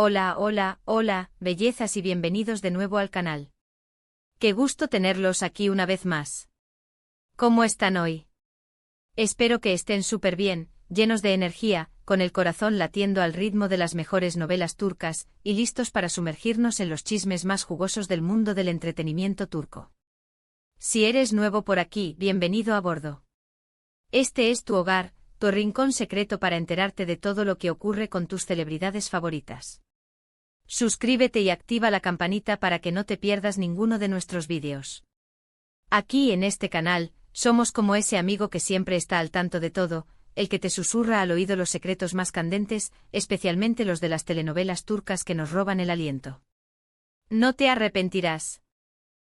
Hola, hola, hola, bellezas y bienvenidos de nuevo al canal. Qué gusto tenerlos aquí una vez más. ¿Cómo están hoy? Espero que estén súper bien, llenos de energía, con el corazón latiendo al ritmo de las mejores novelas turcas, y listos para sumergirnos en los chismes más jugosos del mundo del entretenimiento turco. Si eres nuevo por aquí, bienvenido a bordo. Este es tu hogar, tu rincón secreto para enterarte de todo lo que ocurre con tus celebridades favoritas. Suscríbete y activa la campanita para que no te pierdas ninguno de nuestros vídeos. Aquí en este canal, somos como ese amigo que siempre está al tanto de todo, el que te susurra al oído los secretos más candentes, especialmente los de las telenovelas turcas que nos roban el aliento. No te arrepentirás.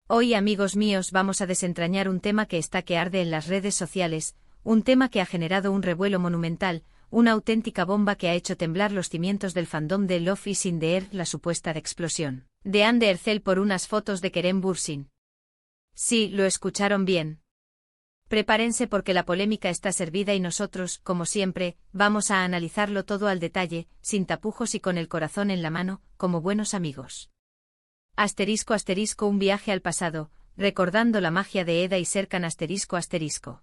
Hoy, amigos míos, vamos a desentrañar un tema que está que arde en las redes sociales, un tema que ha generado un revuelo monumental, una auténtica bomba que ha hecho temblar los cimientos del fandom de Love is in the Air, la supuesta explosión de Hande Erçel por unas fotos de Kerem Bürsin. Sí, lo escucharon bien. Prepárense porque la polémica está servida y nosotros, como siempre, vamos a analizarlo todo al detalle, sin tapujos y con el corazón en la mano, como buenos amigos. Asterisco asterisco un viaje al pasado, recordando la magia de Eda y Serkan asterisco asterisco.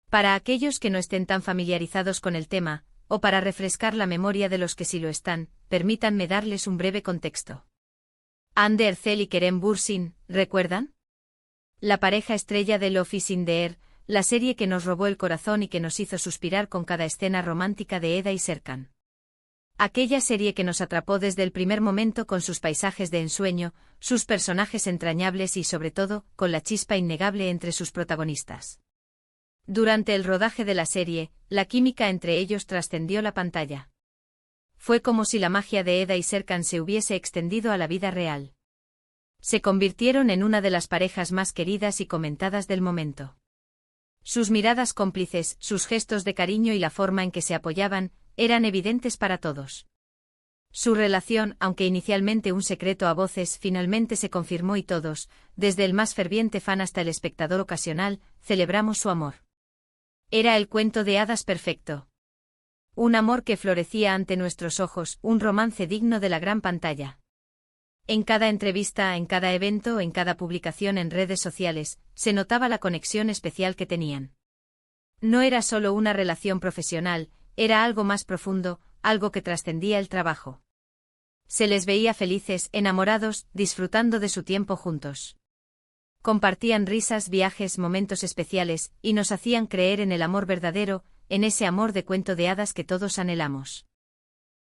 Para aquellos que no estén tan familiarizados con el tema, o para refrescar la memoria de los que sí lo están, permítanme darles un breve contexto. Hande Erçel y Kerem Bürsin, ¿recuerdan? La pareja estrella de Love is in the Air, la serie que nos robó el corazón y que nos hizo suspirar con cada escena romántica de Eda y Serkan. Aquella serie que nos atrapó desde el primer momento con sus paisajes de ensueño, sus personajes entrañables y sobre todo, con la chispa innegable entre sus protagonistas. Durante el rodaje de la serie, la química entre ellos trascendió la pantalla. Fue como si la magia de Eda y Serkan se hubiese extendido a la vida real. Se convirtieron en una de las parejas más queridas y comentadas del momento. Sus miradas cómplices, sus gestos de cariño y la forma en que se apoyaban, eran evidentes para todos. Su relación, aunque inicialmente un secreto a voces, finalmente se confirmó y todos, desde el más ferviente fan hasta el espectador ocasional, celebramos su amor. Era el cuento de hadas perfecto. Un amor que florecía ante nuestros ojos, un romance digno de la gran pantalla. En cada entrevista, en cada evento, en cada publicación en redes sociales, se notaba la conexión especial que tenían. No era solo una relación profesional, era algo más profundo, algo que trascendía el trabajo. Se les veía felices, enamorados, disfrutando de su tiempo juntos. Compartían risas, viajes, momentos especiales, y nos hacían creer en el amor verdadero, en ese amor de cuento de hadas que todos anhelamos.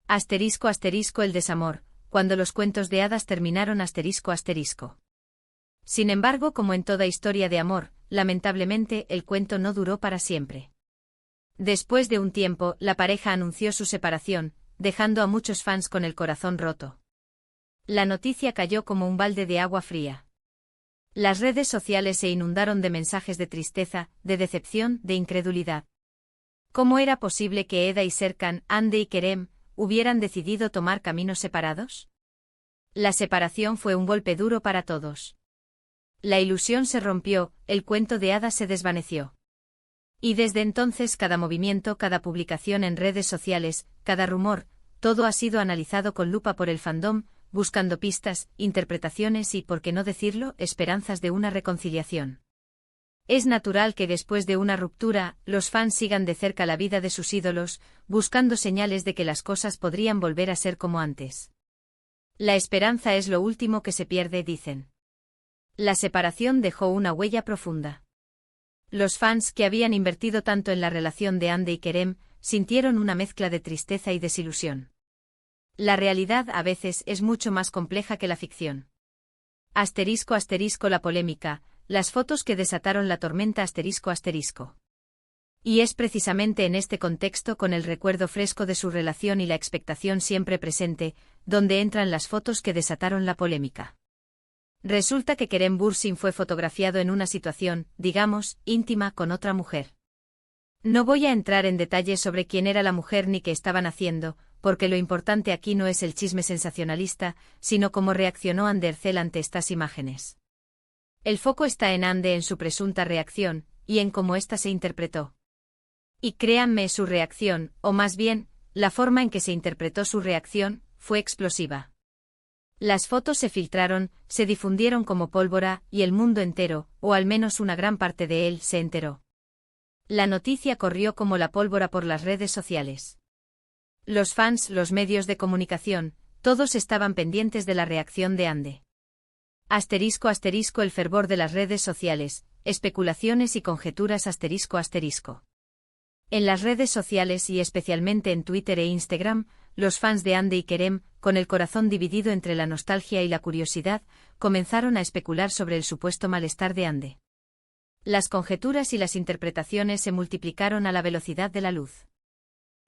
Asterisco asterisco el desamor, cuando los cuentos de hadas terminaron asterisco asterisco. Sin embargo, como en toda historia de amor, lamentablemente, el cuento no duró para siempre. Después de un tiempo, la pareja anunció su separación, dejando a muchos fans con el corazón roto. La noticia cayó como un balde de agua fría. Las redes sociales se inundaron de mensajes de tristeza, de decepción, de incredulidad. ¿Cómo era posible que Eda y Serkan, Hande y Kerem, hubieran decidido tomar caminos separados? La separación fue un golpe duro para todos. La ilusión se rompió, el cuento de hadas se desvaneció. Y desde entonces cada movimiento, cada publicación en redes sociales, cada rumor, todo ha sido analizado con lupa por el fandom, buscando pistas, interpretaciones y, por qué no decirlo, esperanzas de una reconciliación. Es natural que después de una ruptura, los fans sigan de cerca la vida de sus ídolos, buscando señales de que las cosas podrían volver a ser como antes. La esperanza es lo último que se pierde, dicen. La separación dejó una huella profunda. Los fans que habían invertido tanto en la relación de Hande y Kerem, sintieron una mezcla de tristeza y desilusión. La realidad a veces es mucho más compleja que la ficción. Asterisco asterisco la polémica, las fotos que desataron la tormenta asterisco asterisco. Y es precisamente en este contexto, con el recuerdo fresco de su relación y la expectación siempre presente, donde entran las fotos que desataron la polémica. Resulta que Kerem Bürsin fue fotografiado en una situación, digamos, íntima con otra mujer. No voy a entrar en detalles sobre quién era la mujer ni qué estaban haciendo, porque lo importante aquí no es el chisme sensacionalista, sino cómo reaccionó Hande Erçel ante estas imágenes. El foco está en Hande, en su presunta reacción, y en cómo ésta se interpretó. Y créanme, su reacción, o más bien, la forma en que se interpretó su reacción, fue explosiva. Las fotos se filtraron, se difundieron como pólvora, y el mundo entero, o al menos una gran parte de él, se enteró. La noticia corrió como la pólvora por las redes sociales. Los fans, los medios de comunicación, todos estaban pendientes de la reacción de Ande. Asterisco asterisco el fervor de las redes sociales, especulaciones y conjeturas asterisco asterisco. En las redes sociales y especialmente en Twitter e Instagram, los fans de Ande y Kerem, con el corazón dividido entre la nostalgia y la curiosidad, comenzaron a especular sobre el supuesto malestar de Ande. Las conjeturas y las interpretaciones se multiplicaron a la velocidad de la luz.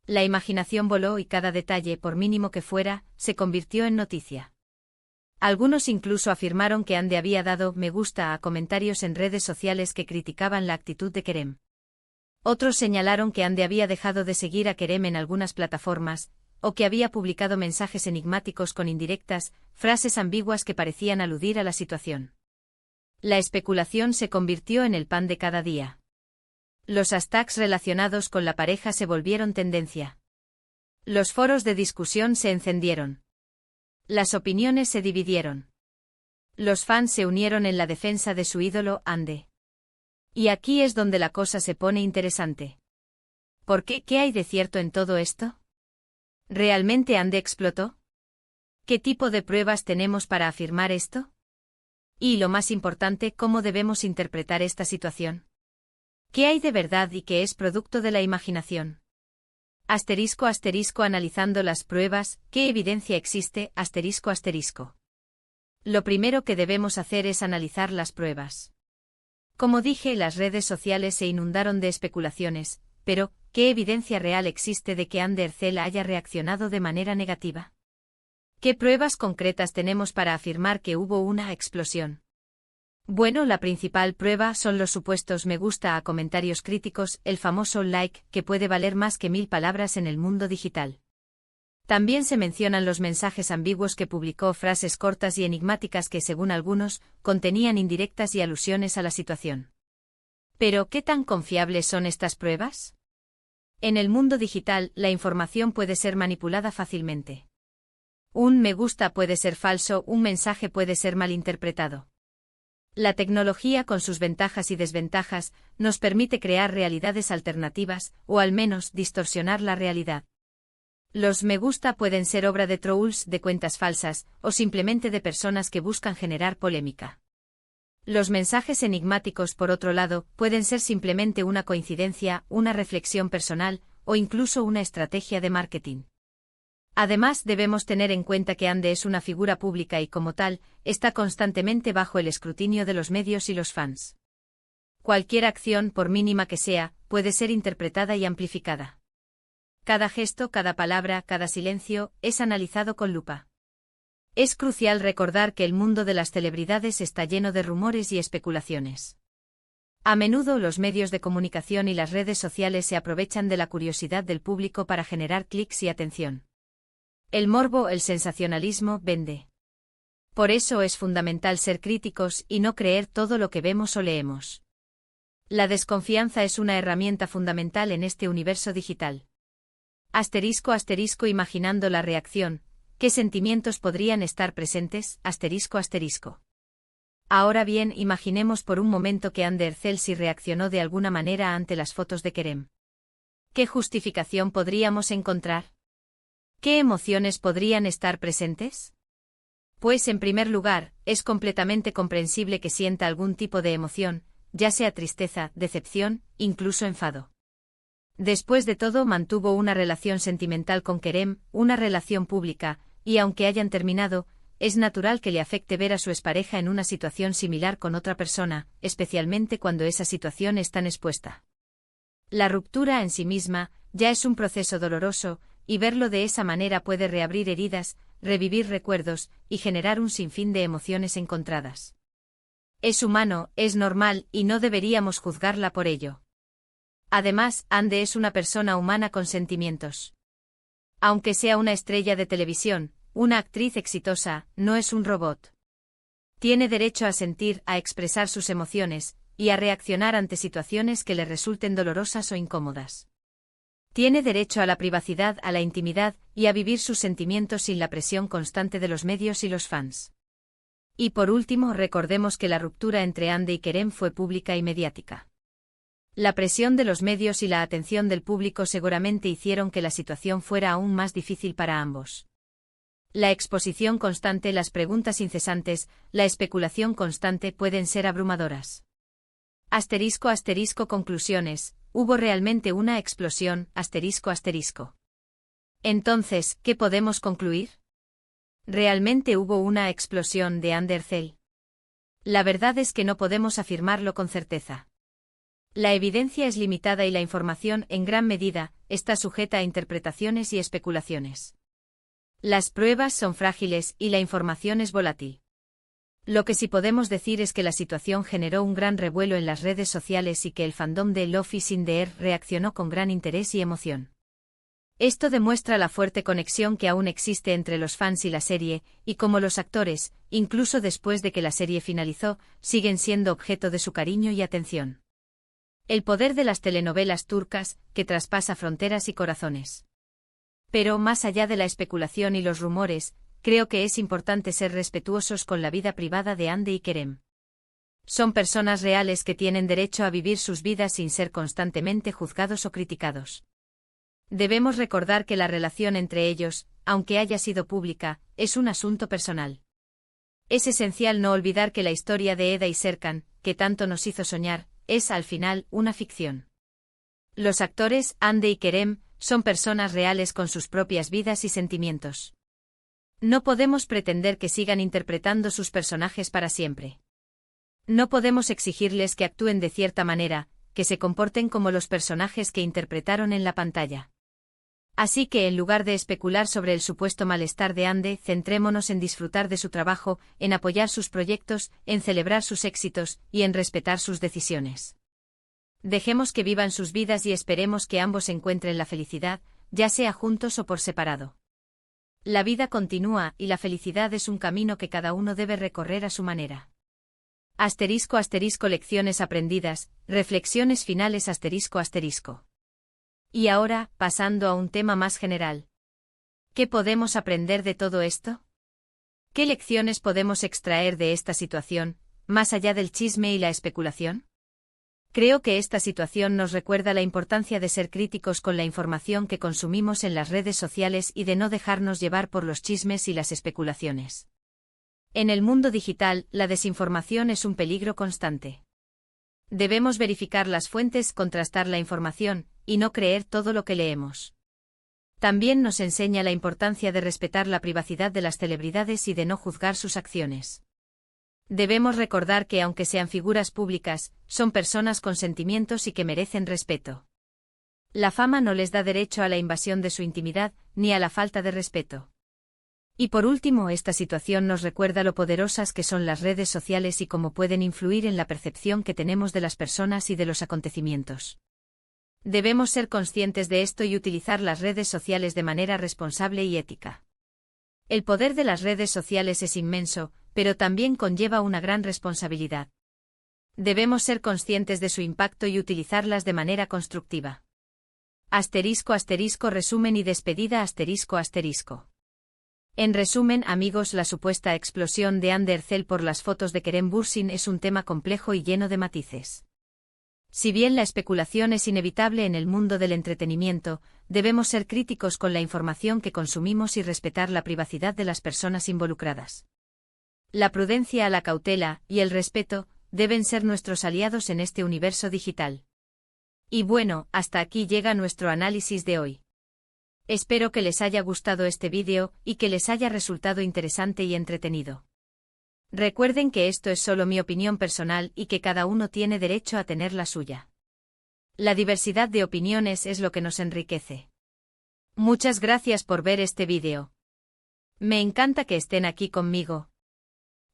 La imaginación voló y cada detalle, por mínimo que fuera, se convirtió en noticia. Algunos incluso afirmaron que Ande había dado me gusta a comentarios en redes sociales que criticaban la actitud de Kerem. Otros señalaron que Ande había dejado de seguir a Kerem en algunas plataformas, o que había publicado mensajes enigmáticos con indirectas, frases ambiguas que parecían aludir a la situación. La especulación se convirtió en el pan de cada día. Los hashtags relacionados con la pareja se volvieron tendencia. Los foros de discusión se encendieron. Las opiniones se dividieron. Los fans se unieron en la defensa de su ídolo, Ande. Y aquí es donde la cosa se pone interesante. ¿Por qué? ¿Qué hay de cierto en todo esto? ¿Realmente Ande explotó? ¿Qué tipo de pruebas tenemos para afirmar esto? Y lo más importante, ¿cómo debemos interpretar esta situación? ¿Qué hay de verdad y qué es producto de la imaginación? Asterisco asterisco analizando las pruebas, ¿qué evidencia existe? Asterisco asterisco. Lo primero que debemos hacer es analizar las pruebas. Como dije, las redes sociales se inundaron de especulaciones, pero, ¿qué evidencia real existe de que Ande Ercel haya reaccionado de manera negativa? ¿Qué pruebas concretas tenemos para afirmar que hubo una explosión? Bueno, la principal prueba son los supuestos me gusta a comentarios críticos, el famoso like, que puede valer más que 1000 palabras en el mundo digital. También se mencionan los mensajes ambiguos que publicó, frases cortas y enigmáticas que, según algunos, contenían indirectas y alusiones a la situación. Pero, ¿qué tan confiables son estas pruebas? En el mundo digital, la información puede ser manipulada fácilmente. Un me gusta puede ser falso, un mensaje puede ser malinterpretado. La tecnología, con sus ventajas y desventajas, nos permite crear realidades alternativas, o al menos distorsionar la realidad. Los me gusta pueden ser obra de trolls, de cuentas falsas, o simplemente de personas que buscan generar polémica. Los mensajes enigmáticos, por otro lado, pueden ser simplemente una coincidencia, una reflexión personal, o incluso una estrategia de marketing. Además, debemos tener en cuenta que Ande es una figura pública y, como tal, está constantemente bajo el escrutinio de los medios y los fans. Cualquier acción, por mínima que sea, puede ser interpretada y amplificada. Cada gesto, cada palabra, cada silencio, es analizado con lupa. Es crucial recordar que el mundo de las celebridades está lleno de rumores y especulaciones. A menudo los medios de comunicación y las redes sociales se aprovechan de la curiosidad del público para generar clics y atención. El morbo, el sensacionalismo, vende. Por eso es fundamental ser críticos y no creer todo lo que vemos o leemos. La desconfianza es una herramienta fundamental en este universo digital. Asterisco asterisco imaginando la reacción, ¿qué sentimientos podrían estar presentes? Asterisco asterisco. Ahora bien, imaginemos por un momento que Ande Ercel sí reaccionó de alguna manera ante las fotos de Kerem. ¿Qué justificación podríamos encontrar? ¿Qué emociones podrían estar presentes? Pues en primer lugar, es completamente comprensible que sienta algún tipo de emoción, ya sea tristeza, decepción, incluso enfado. Después de todo, mantuvo una relación sentimental con Kerem, una relación pública, y aunque hayan terminado, es natural que le afecte ver a su expareja en una situación similar con otra persona, especialmente cuando esa situación es tan expuesta. La ruptura en sí misma ya es un proceso doloroso, y verlo de esa manera puede reabrir heridas, revivir recuerdos, y generar un sinfín de emociones encontradas. Es humano, es normal, y no deberíamos juzgarla por ello. Además, Ande es una persona humana con sentimientos. Aunque sea una estrella de televisión, una actriz exitosa, no es un robot. Tiene derecho a sentir, a expresar sus emociones, y a reaccionar ante situaciones que le resulten dolorosas o incómodas. Tiene derecho a la privacidad, a la intimidad, y a vivir sus sentimientos sin la presión constante de los medios y los fans. Y por último, recordemos que la ruptura entre Hande y Kerem fue pública y mediática. La presión de los medios y la atención del público seguramente hicieron que la situación fuera aún más difícil para ambos. La exposición constante, las preguntas incesantes, la especulación constante pueden ser abrumadoras. *** Conclusiones. ¿Hubo realmente una explosión? ***. Entonces, ¿qué podemos concluir? ¿Realmente hubo una explosión de Andercel? La verdad es que no podemos afirmarlo con certeza. La evidencia es limitada y la información, en gran medida, está sujeta a interpretaciones y especulaciones. Las pruebas son frágiles y la información es volátil. Lo que sí podemos decir es que la situación generó un gran revuelo en las redes sociales y que el fandom de Love is in the Air reaccionó con gran interés y emoción. Esto demuestra la fuerte conexión que aún existe entre los fans y la serie, y cómo los actores, incluso después de que la serie finalizó, siguen siendo objeto de su cariño y atención. El poder de las telenovelas turcas, que traspasa fronteras y corazones. Pero más allá de la especulación y los rumores, creo que es importante ser respetuosos con la vida privada de Hande y Kerem. Son personas reales que tienen derecho a vivir sus vidas sin ser constantemente juzgados o criticados. Debemos recordar que la relación entre ellos, aunque haya sido pública, es un asunto personal. Es esencial no olvidar que la historia de Eda y Serkan, que tanto nos hizo soñar, es al final una ficción. Los actores, Hande y Kerem, son personas reales con sus propias vidas y sentimientos. No podemos pretender que sigan interpretando sus personajes para siempre. No podemos exigirles que actúen de cierta manera, que se comporten como los personajes que interpretaron en la pantalla. Así que en lugar de especular sobre el supuesto malestar de Hande, centrémonos en disfrutar de su trabajo, en apoyar sus proyectos, en celebrar sus éxitos, y en respetar sus decisiones. Dejemos que vivan sus vidas y esperemos que ambos encuentren la felicidad, ya sea juntos o por separado. La vida continúa y la felicidad es un camino que cada uno debe recorrer a su manera. *** Lecciones aprendidas, reflexiones finales ***. Y ahora, pasando a un tema más general. ¿Qué podemos aprender de todo esto? ¿Qué lecciones podemos extraer de esta situación, más allá del chisme y la especulación? Creo que esta situación nos recuerda la importancia de ser críticos con la información que consumimos en las redes sociales y de no dejarnos llevar por los chismes y las especulaciones. En el mundo digital, la desinformación es un peligro constante. Debemos verificar las fuentes, contrastar la información, y no creer todo lo que leemos. También nos enseña la importancia de respetar la privacidad de las celebridades y de no juzgar sus acciones. Debemos recordar que aunque sean figuras públicas, son personas con sentimientos y que merecen respeto. La fama no les da derecho a la invasión de su intimidad, ni a la falta de respeto. Y por último, esta situación nos recuerda lo poderosas que son las redes sociales y cómo pueden influir en la percepción que tenemos de las personas y de los acontecimientos. Debemos ser conscientes de esto y utilizar las redes sociales de manera responsable y ética. El poder de las redes sociales es inmenso, pero también conlleva una gran responsabilidad. Debemos ser conscientes de su impacto y utilizarlas de manera constructiva. *** Resumen y despedida ***. En resumen, amigos, la supuesta explosión de Andercel por las fotos de Kerem Bürsin es un tema complejo y lleno de matices. Si bien la especulación es inevitable en el mundo del entretenimiento, debemos ser críticos con la información que consumimos y respetar la privacidad de las personas involucradas. La prudencia, la cautela y el respeto deben ser nuestros aliados en este universo digital. Y bueno, hasta aquí llega nuestro análisis de hoy. Espero que les haya gustado este vídeo y que les haya resultado interesante y entretenido. Recuerden que esto es solo mi opinión personal y que cada uno tiene derecho a tener la suya. La diversidad de opiniones es lo que nos enriquece. Muchas gracias por ver este vídeo. Me encanta que estén aquí conmigo.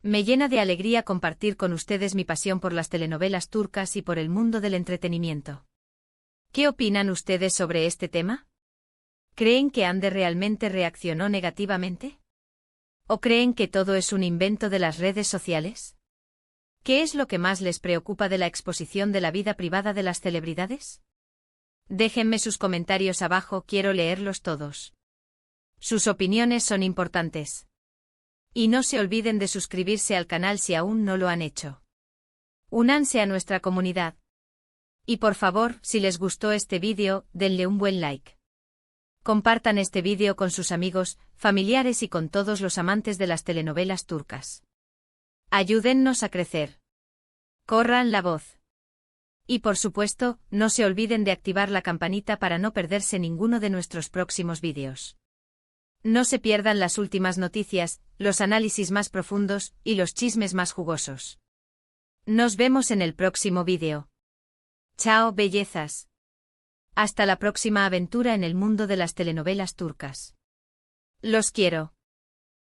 Me llena de alegría compartir con ustedes mi pasión por las telenovelas turcas y por el mundo del entretenimiento. ¿Qué opinan ustedes sobre este tema? ¿Creen que Hande realmente reaccionó negativamente? ¿O creen que todo es un invento de las redes sociales? ¿Qué es lo que más les preocupa de la exposición de la vida privada de las celebridades? Déjenme sus comentarios abajo, quiero leerlos todos. Sus opiniones son importantes. Y no se olviden de suscribirse al canal si aún no lo han hecho. Únanse a nuestra comunidad. Y por favor, si les gustó este vídeo, denle un buen like. Compartan este vídeo con sus amigos, familiares y con todos los amantes de las telenovelas turcas. Ayúdennos a crecer. Corran la voz. Y por supuesto, no se olviden de activar la campanita para no perderse ninguno de nuestros próximos vídeos. No se pierdan las últimas noticias, los análisis más profundos y los chismes más jugosos. Nos vemos en el próximo vídeo. Chao, bellezas. Hasta la próxima aventura en el mundo de las telenovelas turcas. Los quiero.